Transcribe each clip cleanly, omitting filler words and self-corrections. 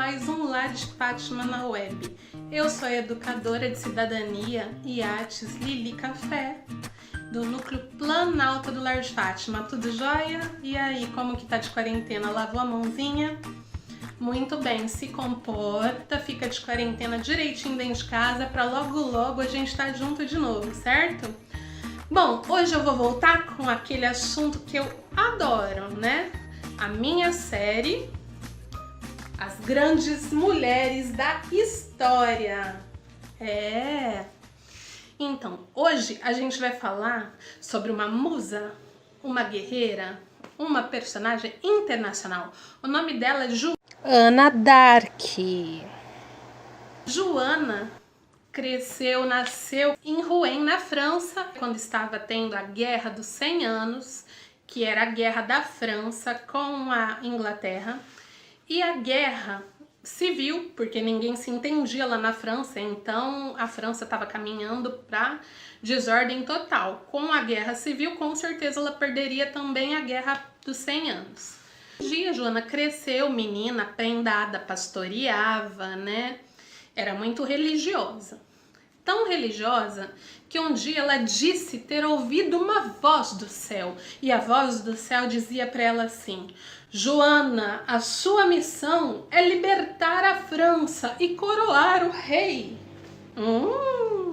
mais um Lar de Fátima na web. Eu sou a educadora de cidadania e artes Lili Café, do núcleo Planalto do Lar de Fátima. Tudo jóia? E aí, como que tá de quarentena? Lavou a mãozinha? Muito bem, se comporta, fica de quarentena direitinho dentro de casa para logo a gente tá junto de novo, certo? Bom, hoje eu vou voltar com aquele assunto que eu adoro, né? A minha série As Grandes Mulheres da História. Então, hoje a gente vai falar sobre uma musa, uma guerreira, uma personagem internacional. O nome dela é Joana d'Arc. Joana nasceu em Rouen, na França, quando estava tendo a Guerra dos 100 Anos, que era a guerra da França com a Inglaterra, e a guerra civil, porque ninguém se entendia lá na França, então a França estava caminhando para desordem total. Com a guerra civil, com certeza ela perderia também a Guerra dos 100 Anos. Um dia, Joana cresceu, menina, prendada, pastoreava, né? Era muito religiosa. Tão religiosa que um dia ela disse ter ouvido uma voz do céu. E a voz do céu dizia para ela assim: Joana, a sua missão é libertar a França e coroar o rei.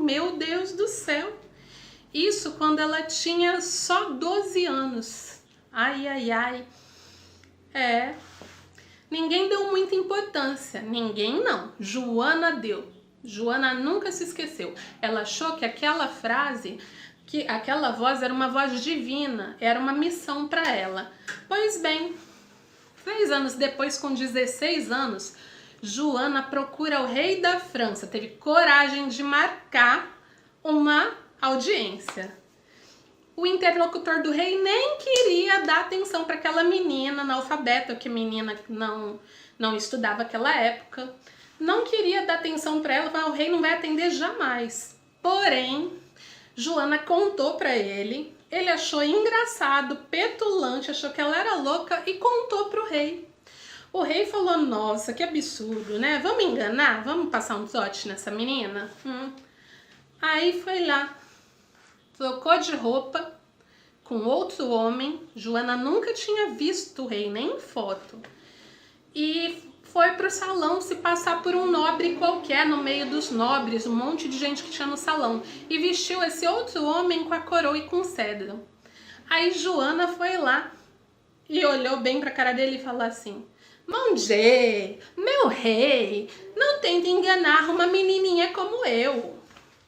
Meu Deus do céu! Isso quando ela tinha só 12 anos. Ai. Ninguém deu muita importância. Ninguém não. Joana deu. Joana nunca se esqueceu. Ela achou que aquela frase, que aquela voz era uma voz divina, era uma missão para ela. Pois bem, 3 anos depois, com 16 anos, Joana procura o rei da França. Teve coragem de marcar uma audiência. O interlocutor do rei nem queria dar atenção para aquela menina analfabeta, que menina não estudava naquela época. Não queria dar atenção para ela, mas o rei não vai atender jamais. Porém, Joana contou para ele, ele achou engraçado, petulante, achou que ela era louca e contou para o rei. O rei falou: nossa, que absurdo, né? Vamos enganar? Vamos passar um trote nessa menina? Aí foi lá, trocou de roupa com outro homem. Joana nunca tinha visto o rei, nem em foto. E foi pro salão se passar por um nobre qualquer, no meio dos nobres, um monte de gente que tinha no salão. E vestiu esse outro homem com a coroa e com o cedro. Aí Joana foi lá e olhou bem pra cara dele e falou assim: Mon Dieu, meu rei, não tente enganar uma menininha como eu.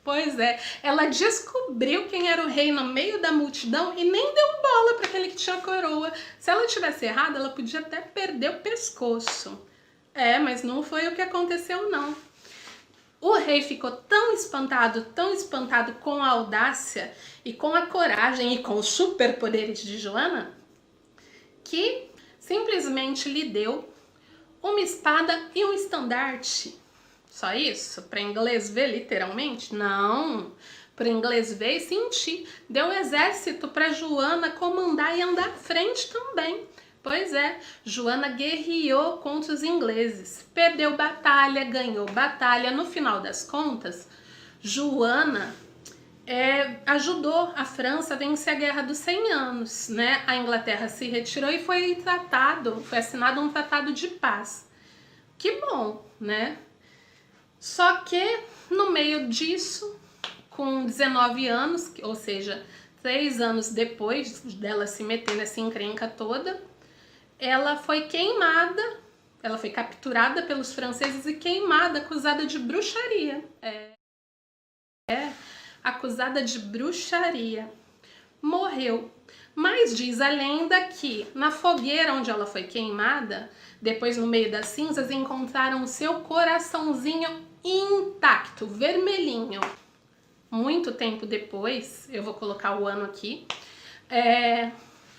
Pois é, ela descobriu quem era o rei no meio da multidão e nem deu bola para aquele que tinha a coroa. Se ela tivesse errado, ela podia até perder o pescoço. Mas não foi o que aconteceu, não. O rei ficou tão espantado com a audácia e com a coragem e com os superpoderes de Joana, que simplesmente lhe deu uma espada e um estandarte. Só isso? Para inglês ver literalmente? Não. Para inglês ver e sentir. Deu exército para Joana comandar e andar à frente também. Pois é, Joana guerreou contra os ingleses. Perdeu batalha, ganhou batalha. No final das contas, Joana ajudou a França a vencer a Guerra dos 100 Anos, né? A Inglaterra se retirou e foi assinado um tratado de paz. Que bom, né? Só que no meio disso, com 19 anos, ou seja, 3 anos depois dela se meter nessa encrenca toda, ela foi queimada, ela foi capturada pelos franceses e queimada, acusada de bruxaria. Acusada de bruxaria. Morreu. Mas diz a lenda que na fogueira onde ela foi queimada, depois no meio das cinzas, encontraram o seu coraçãozinho intacto, vermelhinho. Muito tempo depois, eu vou colocar o ano aqui,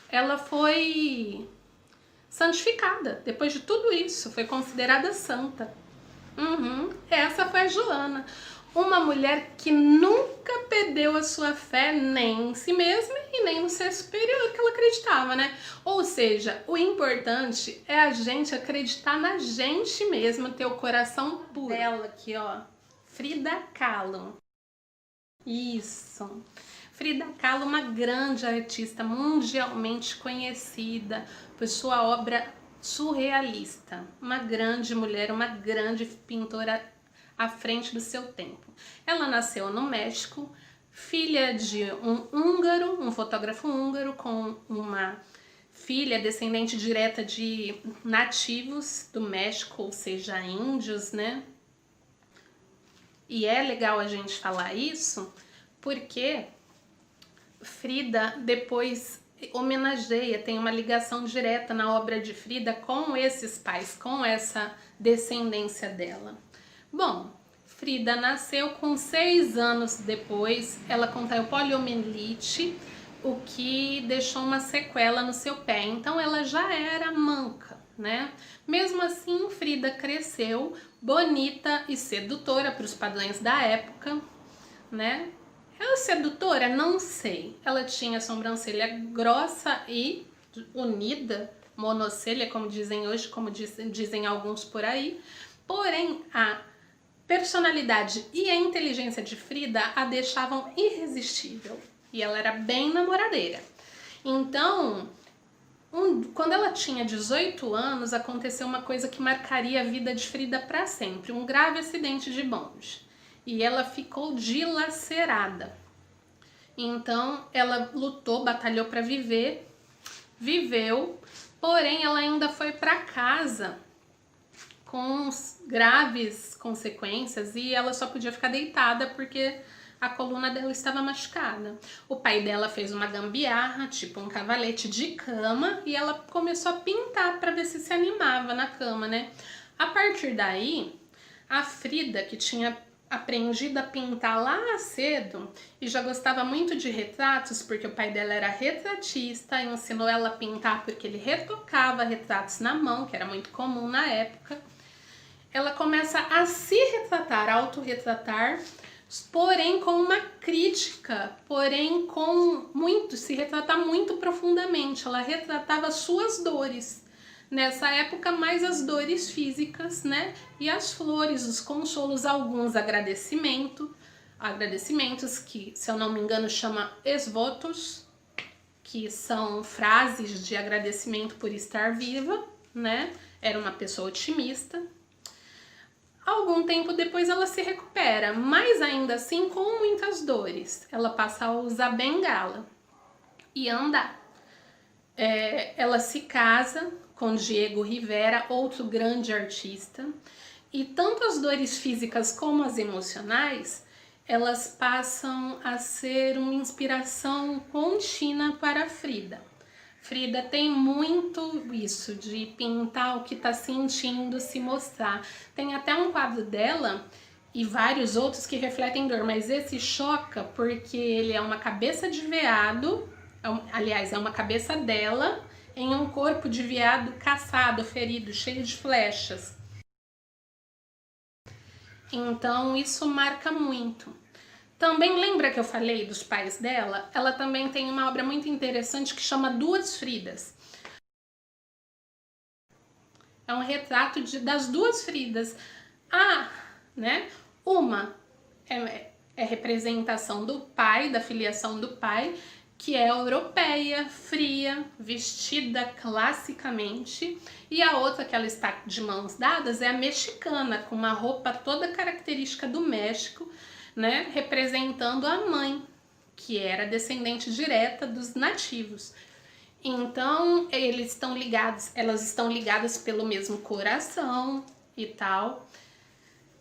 ela foi santificada. Depois de tudo isso, foi considerada santa. Essa foi a Joana. Uma mulher que nunca perdeu a sua fé nem em si mesma e nem no ser superior que ela acreditava, né? Ou seja, o importante é a gente acreditar na gente mesma, ter o coração puro. Dela aqui, ó, Frida Kahlo. Isso. Frida Kahlo, uma grande artista mundialmente conhecida por sua obra surrealista. Uma grande mulher, uma grande pintora à frente do seu tempo. Ela nasceu no México, filha de um húngaro, um fotógrafo húngaro, com uma filha descendente direta de nativos do México, ou seja, índios, né? E é legal a gente falar isso porque Frida depois homenageia, tem uma ligação direta na obra de Frida com esses pais, com essa descendência dela. Bom, Frida nasceu com 6 anos depois, ela contraiu poliomielite, o que deixou uma sequela no seu pé, então ela já era manca, né? Mesmo assim, Frida cresceu bonita e sedutora para os padrões da época, né? Ela sedutora? Não sei. Ela tinha sobrancelha grossa e unida, monocelha, como dizem hoje, como dizem alguns por aí. Porém, a personalidade e a inteligência de Frida a deixavam irresistível. E ela era bem namoradeira. Então, quando ela tinha 18 anos, aconteceu uma coisa que marcaria a vida de Frida para sempre. Um grave acidente de bonde. E ela ficou dilacerada. Então ela lutou, batalhou para viver, viveu, porém ela ainda foi para casa com graves consequências e ela só podia ficar deitada porque a coluna dela estava machucada. O pai dela fez uma gambiarra, tipo um cavalete de cama, e ela começou a pintar para ver se animava na cama, né? A partir daí, a Frida, que tinha aprendido a pintar lá cedo e já gostava muito de retratos, porque o pai dela era retratista e ensinou ela a pintar porque ele retocava retratos na mão, que era muito comum na época. Ela começa a se retratar, a autorretratar, porém com uma crítica, porém com se retratar muito profundamente. Ela retratava suas dores. Nessa época, mais as dores físicas, né? E as flores, os consolos, alguns agradecimentos, que, se eu não me engano, chama esvotos, que são frases de agradecimento por estar viva, né? Era uma pessoa otimista. Algum tempo depois ela se recupera, mas ainda assim com muitas dores. Ela passa a usar bengala e andar. Ela se casa com Diego Rivera, outro grande artista, e tanto as dores físicas como as emocionais, elas passam a ser uma inspiração contínua para Frida. Frida tem muito isso, de pintar o que está sentindo, se mostrar. Tem até um quadro dela e vários outros que refletem dor, mas esse choca porque ele é uma cabeça de veado, aliás, é uma cabeça dela, em um corpo de veado caçado, ferido, cheio de flechas. Então isso marca muito. Também lembra que eu falei dos pais dela? Ela também tem uma obra muito interessante que chama Duas Fridas. É um retrato das duas Fridas. Né? Uma é representação do pai, da filiação do pai, que é europeia, fria, vestida classicamente, e a outra, que ela está de mãos dadas, é a mexicana, com uma roupa toda característica do México, né, representando a mãe, que era descendente direta dos nativos. Então, elas estão ligadas pelo mesmo coração e tal.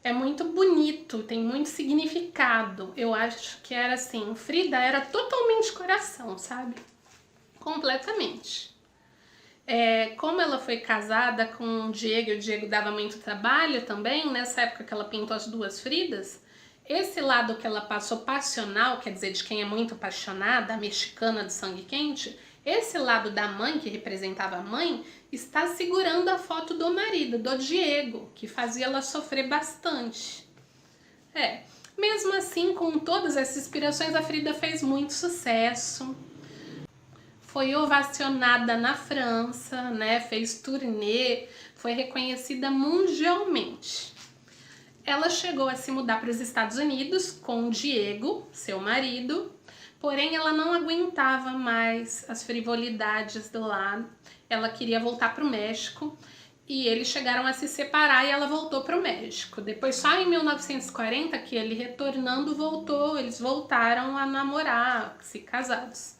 É muito bonito, tem muito significado. Eu acho que era assim, Frida era totalmente coração, sabe? Completamente. Como ela foi casada com o Diego dava muito trabalho também, nessa época que ela pintou as duas Fridas, esse lado que ela passou passional, quer dizer, de quem é muito apaixonada, a mexicana de sangue quente, esse lado da mãe, que representava a mãe, está segurando a foto do marido, do Diego, que fazia ela sofrer bastante. Mesmo assim, com todas essas inspirações, a Frida fez muito sucesso. Foi ovacionada na França, né? Fez turnê, foi reconhecida mundialmente. Ela chegou a se mudar para os Estados Unidos com o Diego, seu marido, porém ela não aguentava mais as frivolidades do lado. Ela queria voltar para o México e eles chegaram a se separar e ela voltou para o México. Depois, só em 1940, que ele retornando voltou, eles voltaram a namorar, se casados.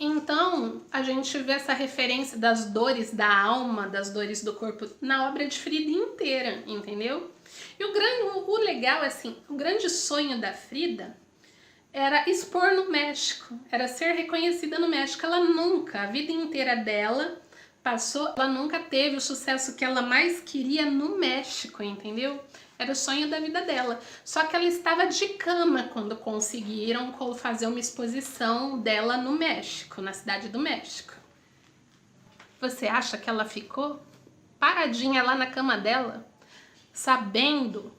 Então, a gente vê essa referência das dores da alma, das dores do corpo, na obra de Frida inteira, entendeu? E o legal, assim, o grande sonho da Frida era expor no México, era ser reconhecida no México. Ela nunca, a vida inteira dela, ela nunca teve o sucesso que ela mais queria no México, entendeu? Era o sonho da vida dela. Só que ela estava de cama quando conseguiram fazer uma exposição dela no México, na cidade do México. Você acha que ela ficou paradinha lá na cama dela, sabendo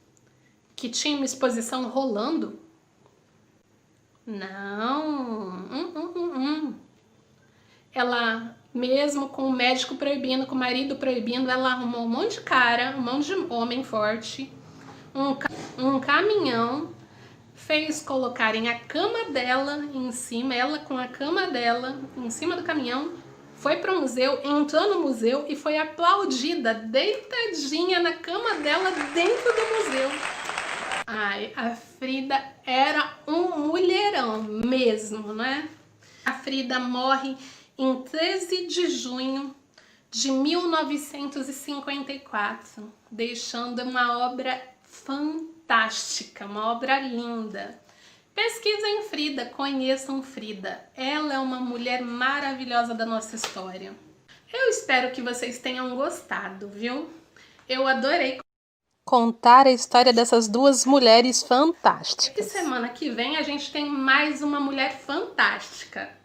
que tinha uma exposição rolando? Não. Ela, mesmo com o médico proibindo, com o marido proibindo, ela arrumou um monte de cara, um monte de homem forte, um caminhão, fez colocarem a cama dela em cima, ela com a cama dela em cima do caminhão, foi para o museu, entrou no museu e foi aplaudida, deitadinha na cama dela dentro do museu. Ai, a Frida era um mulherão mesmo, né? A Frida morre em 13 de junho de 1954, deixando uma obra fantástica, uma obra linda. Pesquisem Frida, conheçam Frida. Ela é uma mulher maravilhosa da nossa história. Eu espero que vocês tenham gostado, viu? Eu adorei contar a história dessas duas mulheres fantásticas. E semana que vem a gente tem mais uma mulher fantástica.